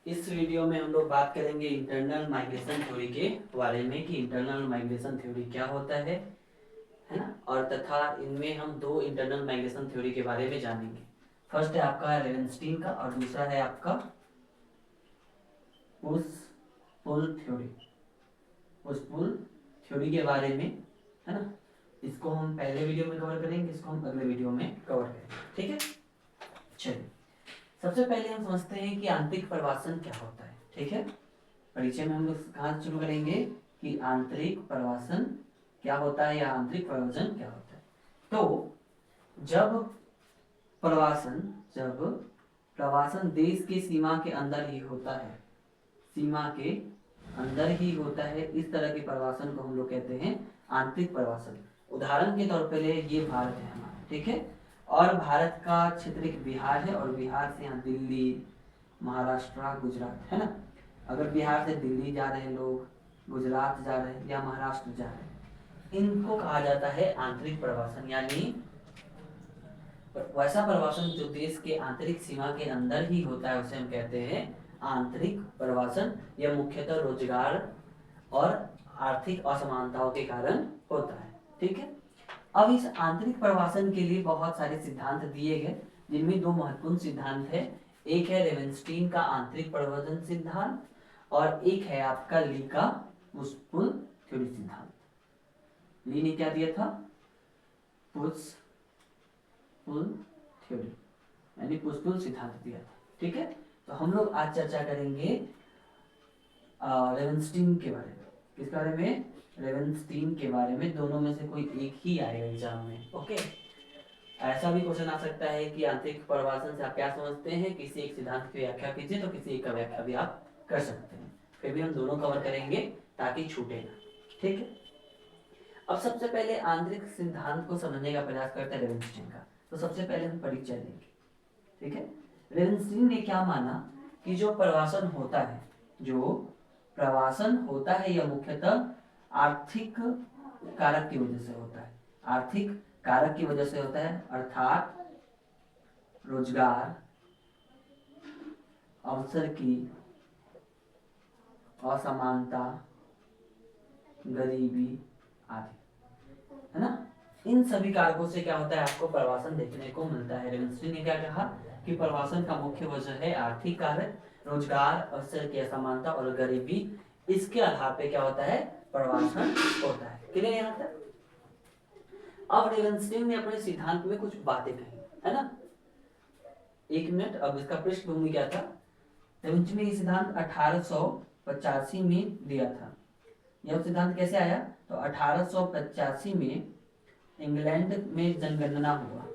इस वीडियो में हम लोग बात करेंगे इंटरनल माइग्रेशन थ्योरी के बारे में कि इंटरनल माइग्रेशन थ्योरी क्या होता है ना। और तथा इनमें हम दो इंटरनल माइग्रेशन थ्योरी के बारे में जानेंगे। फर्स्ट है आपका रेवेंस्टीन का और दूसरा है आपका push pull theory. Push pull theory के बारे में, है ना। इसको हम पहले वीडियो में कवर करेंगे, इसको हम अगले वीडियो में कवर करेंगे, ठीक है। चलिए, सबसे पहले हम समझते हैं कि आंतरिक प्रवासन क्या होता है, ठीक है। परिचय में हम लोग कहाँ से शुरू करेंगे कि आंतरिक प्रवासन क्या होता है या आंतरिक प्रवचन क्या होता है। तो जब प्रवासन देश की सीमा के अंदर ही होता है, सीमा के अंदर ही होता है, इस तरह के प्रवासन को हम लोग कहते हैं आंतरिक प्रवासन। उदाहरण के तौर पर ये भारत है हमारा, ठीक है। और भारत का क्षेत्र एक बिहार है और बिहार से यहाँ दिल्ली, महाराष्ट्र, गुजरात, है ना। अगर बिहार से दिल्ली जा रहे हैं लोग, गुजरात जा रहे हैं या महाराष्ट्र जा रहे हैं, इनको कहा जाता है आंतरिक प्रवासन। यानी वैसा प्रवासन जो देश के आंतरिक सीमा के अंदर ही होता है उसे हम कहते हैं आंतरिक प्रवासन। यह मुख्यतः रोजगार और आर्थिक असमानताओं के कारण होता है, ठीक है। अब इस आंतरिक प्रवासन के लिए बहुत सारे सिद्धांत दिए गए, जिनमें दो महत्वपूर्ण सिद्धांत है। एक है रेवेंस्टीन का आंतरिक प्रवासन सिद्धांत और एक है आपका ली का पुश पुल थ्योरी सिद्धांत। ली ने क्या दिया था? पुश पुल थ्योरी यानी पुश पुल सिद्धांत दिया था, ठीक है। तो हम लोग आज चर्चा करेंगे रेवेंस्टीन के बारे में। किस बारे में? रेवेंस्टीन के बारे में। दोनों में से कोई एक ही आएगा एग्जाम में, ओके। ऐसा भी क्वेश्चन आ सकता है कि आंतरिक प्रवासन से आप क्या समझते हैं, किसी एक सिद्धांत की व्याख्या कीजिए, तो किसी एक का व्याख्या भी आप कर सकते हैं। फिर भी हम दोनों कवर करेंगे ताकि छूटे ना, ठीक है। अब सबसे पहले आंतरिक सिद्धांत को समझने का प्रयास करते हैं रेवेंस्टीन का। तो सबसे पहले हम परिचय देंगे, ठीक है। रेवेंस्टीन ने क्या माना कि जो प्रवासन होता है, जो प्रवासन होता है यह मुख्यतः आर्थिक कारक की वजह से होता है। आर्थिक कारक की वजह से होता है, अर्थात रोजगार, अवसर की असमानता, गरीबी आदि, है ना। इन सभी कारकों से क्या होता है, आपको प्रवासन देखने को मिलता है। रेवेंस्टीन ने क्या कहा कि प्रवासन का मुख्य वजह है आर्थिक कारक, रोजगार, अवसर की असमानता और गरीबी। इसके आधार पे क्या होता है, प्रवासन होता है। क्लियर यहाँ तक? अब रेवेंस्टीन ने अपने सिद्धांत में कुछ बातें कही, है ना। एक मिनट, अब इसका पृष्ठभूमि क्या था? रेवेंस्टीन ने सिद्धांत 1885 में दिया था। यह सिद्धांत कैसे आया? तो 1885 में इंग्लैंड में जनगणना हुआ।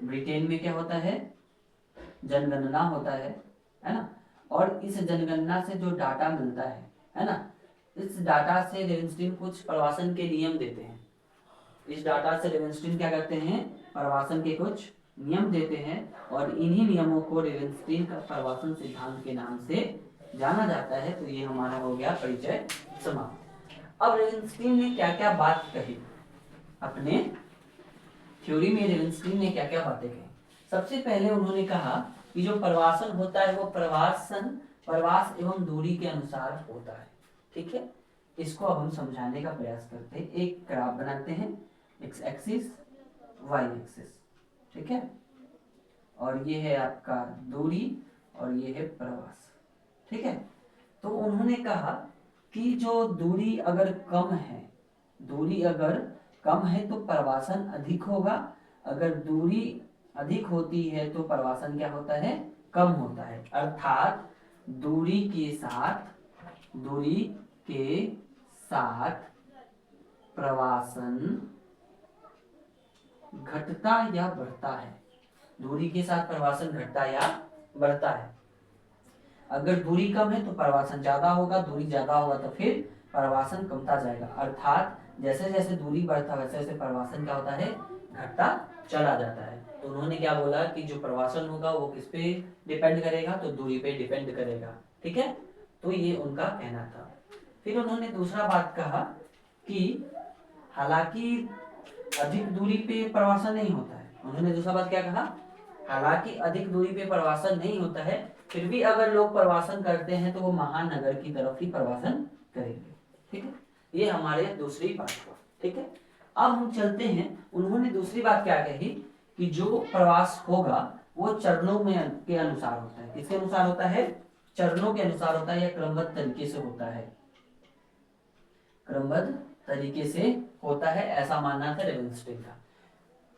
ब्रिटेन में क्या होता है, जनगणना होता है ना। और इस जनगणना से जो डाटा मिलता है ना, इस डाटा से रेवेंस्टीन कुछ प्रवासन के नियम देते हैं। इस डाटा से रेवेंस्टीन क्या करते हैं, प्रवासन के कुछ नियम देते हैं और इन्हीं नियमों को रेवेंस्टीन का प्रवासन सिद्धांत के नाम से जाना जाता है। तो ये हमारा हो गया परिचय समाप्त। अब रेवेंस्टीन ने क्या क्या बात कही अपने थ्योरी में? रेवेंस्टीन ने क्या क्या बातें कही? सबसे पहले उन्होंने कहा कि जो प्रवासन होता है वो प्रवास एवं दूरी के अनुसार होता है, ठीक है। इसको अब हम समझाने का प्रयास करते हैं। एक ग्राफ बनाते हैं, एक्स एक्सिस, वाई एक्सिस, ठीक है। और ये है आपका दूरी और ये है प्रवास, ठीक है। तो उन्होंने कहा कि जो दूरी अगर कम है, दूरी अगर कम है तो प्रवासन अधिक होगा, अगर दूरी अधिक होती है तो प्रवासन क्या होता है, कम होता है। अर्थात दूरी के साथ प्रवासन घटता या बढ़ता है। दूरी के साथ प्रवासन घटता या बढ़ता है। अगर दूरी कम है तो प्रवासन ज्यादा होगा, दूरी ज्यादा होगा तो फिर प्रवासन कमता जाएगा। अर्थात जैसे जैसे दूरी बढ़ता वैसे वैसे प्रवासन क्या होता है, घटता चला जाता है। तो उन्होंने क्या बोला कि जो प्रवासन होगा वो किस पे डिपेंड करेगा, तो दूरी पे डिपेंड करेगा, ठीक है। तो ये उनका कहना था। फिर उन्होंने दूसरा बात कहा कि हालांकि अधिक दूरी पे प्रवासन नहीं होता है। उन्होंने दूसरा बात क्या कहा हालांकि अधिक दूरी पे प्रवासन नहीं होता है, फिर भी अगर लोग प्रवासन करते हैं तो वो महानगर की तरफ ही प्रवासन करेंगे। ठीक है, ये हमारे दूसरी बात हुआ। ठीक है, अब हम चलते हैं, उन्होंने दूसरी बात क्या कही कि जो प्रवास होगा वो चरणों में के अनुसार होता है। किसके अनुसार होता है? चरणों के अनुसार होता है या क्रमबद्ध तरीके से होता है। क्रमबद्ध तरीके से होता है, ऐसा मानना था रेवेंस्टीन का।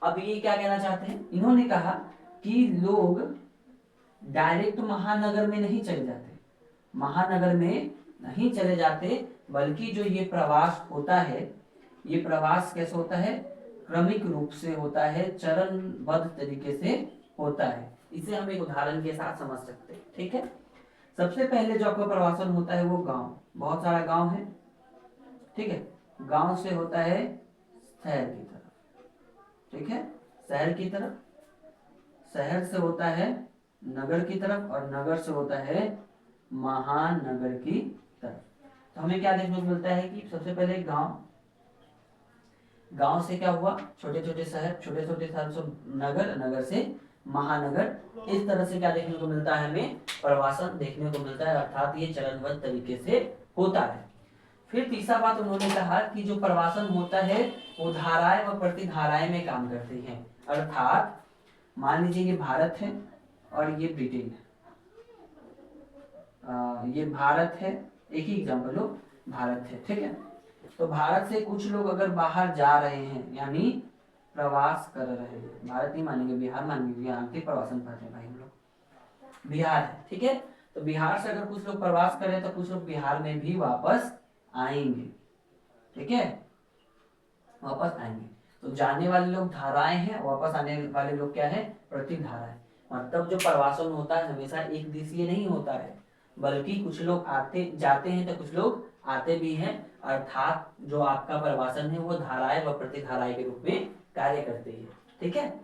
अब ये क्या कहना चाहते हैं? इन्होंने कहा कि लोग डायरेक्ट महानगर में नहीं चले जाते, महानगर में नहीं चले जाते, बल्कि जो ये प्रवास होता है, ये प्रवास कैसे होता है? क्रमिक रूप से होता है, चरणबद्ध तरीके से होता है। इसे हम एक उदाहरण के साथ समझ सकते हैं। ठीक है, सबसे पहले जो आपका प्रवासन होता है वो गांव, बहुत सारा गांव है। ठीक है, गांव से होता है शहर की तरफ। ठीक है, शहर की तरफ, शहर से होता है नगर की तरफ, और नगर से होता है महानगर की तरफ। तो हमें क्या देखने को मिलता है कि सबसे पहले गांव, गांव से क्या हुआ? छोटे छोटे शहर, छोटे छोटे शहर से नगर, नगर से महानगर। इस तरह से क्या देखने को मिलता है? हमें प्रवासन देखने को मिलता है, अर्थात ये चरणबद्ध तरीके से होता है। फिर तीसरा बात उन्होंने कहा कि जो प्रवासन होता है वो धाराएं व प्रतिधाराएं में काम करती हैं। अर्थात मान लीजिए ये भारत है और ये ब्रिटेन है, ये भारत है, एक ही एग्जाम्पल लो, भारत है। ठीक है, तो भारत से कुछ लोग अगर बाहर जा रहे हैं, यानी प्रवास कर रहे हैं, भारत नहीं मानेंगे, बिहार मानेंगे, बिहार के प्रवासन पढ़ते हैं भाई हम लोग, बिहार है। ठीक है, तो बिहार से अगर कुछ लोग प्रवास करें तो कुछ लोग बिहार में भी वापस आएंगे। ठीक है, वापस आएंगे। तो जाने वाले लोग धाराएं हैं, वापस आने वाले लोग क्या है? प्रतिधाराएं। मतलब जो प्रवासन होता है हमेशा एक दिशीय नहीं होता है, बल्कि कुछ लोग आते जाते हैं तो कुछ लोग आते भी हैं। अर्थात जो आपका प्रवासन है वो धाराएं व प्रतिधाराएं के रूप में कार्य करते हैं। ठीक है,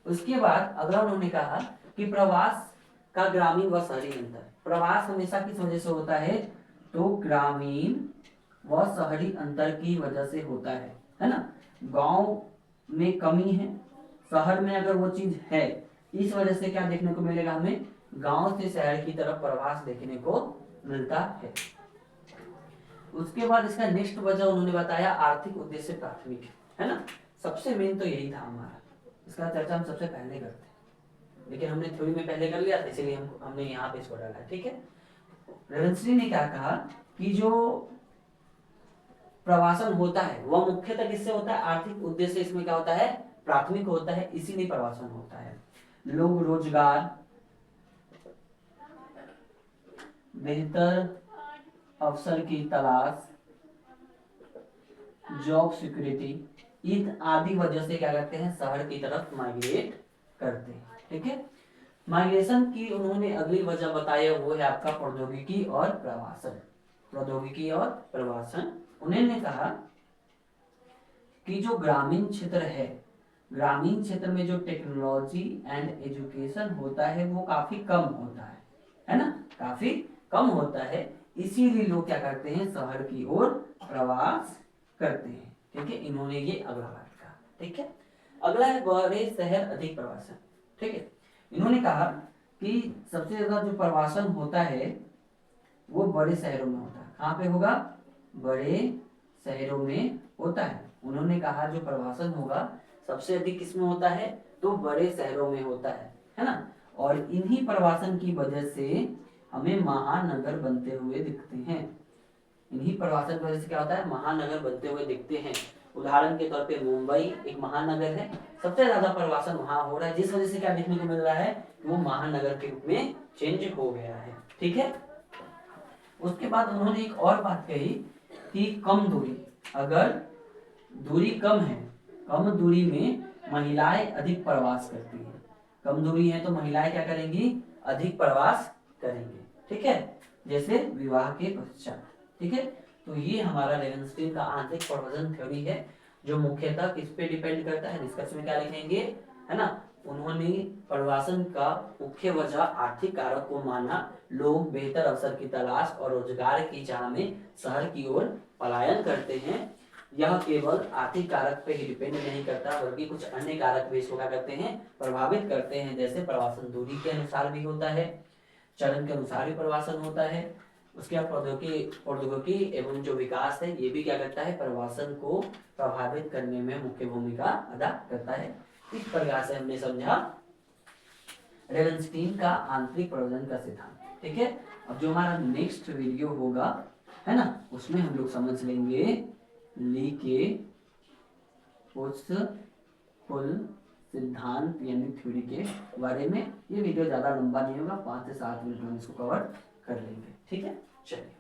उसके बाद अगला उन्होंने कहा कि प्रवास का ग्रामीण व शहरी अंतर। प्रवास हमेशा किस वजह से होता है? तो ग्रामीण व शहरी अंतर की वजह से होता है ना। गांव में कमी है, शहर में अगर वो चीज है, इस वजह से क्या देखने को मिलेगा? हमें गांव से शहर की तरफ प्रवास देखने को मिलता है। उसके बाद इसका नेक्स्ट वजह उन्होंने बताया आर्थिक उद्देश्य प्राथमिक है ना। सबसे मेन तो यही था हमारा, इसका चर्चा हम सबसे पहले करते हैं, लेकिन हमने थ्योरी में पहले कर लिया था, इसीलिए हमने यहाँ पे इसको डाला है। ठीक है, रेवेंस्टी ने क्या कहा कि जो प्रवासन होता है वह मुख्यतः किससे होता है? आर्थिक उद्देश्य इसमें क्या होता है? प्राथमिक होता है, इसीलिए प्रवासन होता है। लोग रोजगार, बेहतर अवसर की तलाश, जॉब सिक्योरिटी, इन आदि वजह से क्या करते हैं? शहर की तरफ माइग्रेट करते हैं। ठीक है, माइग्रेशन की उन्होंने अगली वजह बताया, वो है आपका प्रौद्योगिकी और प्रवासन। प्रौद्योगिकी और प्रवासन, उन्होंने कहा कि जो ग्रामीण क्षेत्र है, ग्रामीण क्षेत्र में जो टेक्नोलॉजी एंड एजुकेशन होता है वो काफी कम होता है ना, काफी कम होता है। इसीलिए लोग क्या करते हैं? शहर की ओर प्रवास करते हैं। ठीक है, इन्होंने ये अगला बात कहा। ठीक है, अगला है बड़े शहर अधिक प्रवासन। ठीक है, इन्होंने कहा कि सबसे ज्यादा जो प्रवासन होता है वो बड़े शहरों में होता है। कहाँ पे होगा? बड़े शहरों में होता है। उन्होंने कहा जो प्रवासन होगा सबसे अधिक किसमें होता है? तो बड़े शहरों में होता है ना। और इन्हीं प्रवासन की वजह से हमें महानगर बनते हुए दिखते हैं। इन्हीं प्रवासन की वजह से क्या होता है? महानगर बनते हुए दिखते हैं। उदाहरण के तौर पे मुंबई एक महानगर है, सबसे ज्यादा प्रवासन वहां हो रहा है, जिस वजह से क्या देखने को मिल रहा है? वो महानगर के रूप में चेंज हो गया है। ठीक है, उसके बाद उन्होंने एक और बात कही कि कम दूरी, अगर दूरी कम है, कम दूरी में महिलाएं अधिक प्रवास करती हैं। कम दूरी है तो महिलाएं क्या करेंगी? अधिक प्रवास करेंगे। ठीक है, जैसे विवाह के पश्चात। ठीक है, तो ये हमारा रेवेंस्टीन का आंतरिक प्रवचन थ्योरी है, जो मुख्यतः किस पे डिपेंड करता है? डिस्कस में क्या लिखेंगे, है ना। उन्होंने प्रवासन का मुख्य वजह आर्थिक कारक को माना। लोग बेहतर अवसर की तलाश और रोजगार की चाह में शहर की ओर पलायन करते हैं। यह केवल आर्थिक कारक पे ही डिपेंड नहीं करता बल्कि कुछ अन्य कारक भी इसको क्या करते हैं, प्रभावित करते हैं। जैसे प्रवासन दूरी के अनुसार भी होता है, चलन के अनुसार भी प्रवासन होता है। उसके बाद प्रौद्योगिकी एवं जो विकास है ये भी क्या करता है, प्रवासन को प्रभावित करने में मुख्य भूमिका अदा करता है। इस प्रकार से हमने समझा रेवेंस्टीन का आंतरिक प्रयोजन का सिद्धांत। ठीक है, अब जो हमारा नेक्स्ट वीडियो होगा है ना, उसमें हम लोग समझ लेंगे ली के पुल सिद्धांत यानी थ्योरी के बारे में। ये वीडियो ज़्यादा लंबा नहीं होगा, 5 से 7 मिनट में इसको कवर कर लेंगे। ठीक है, चलिए।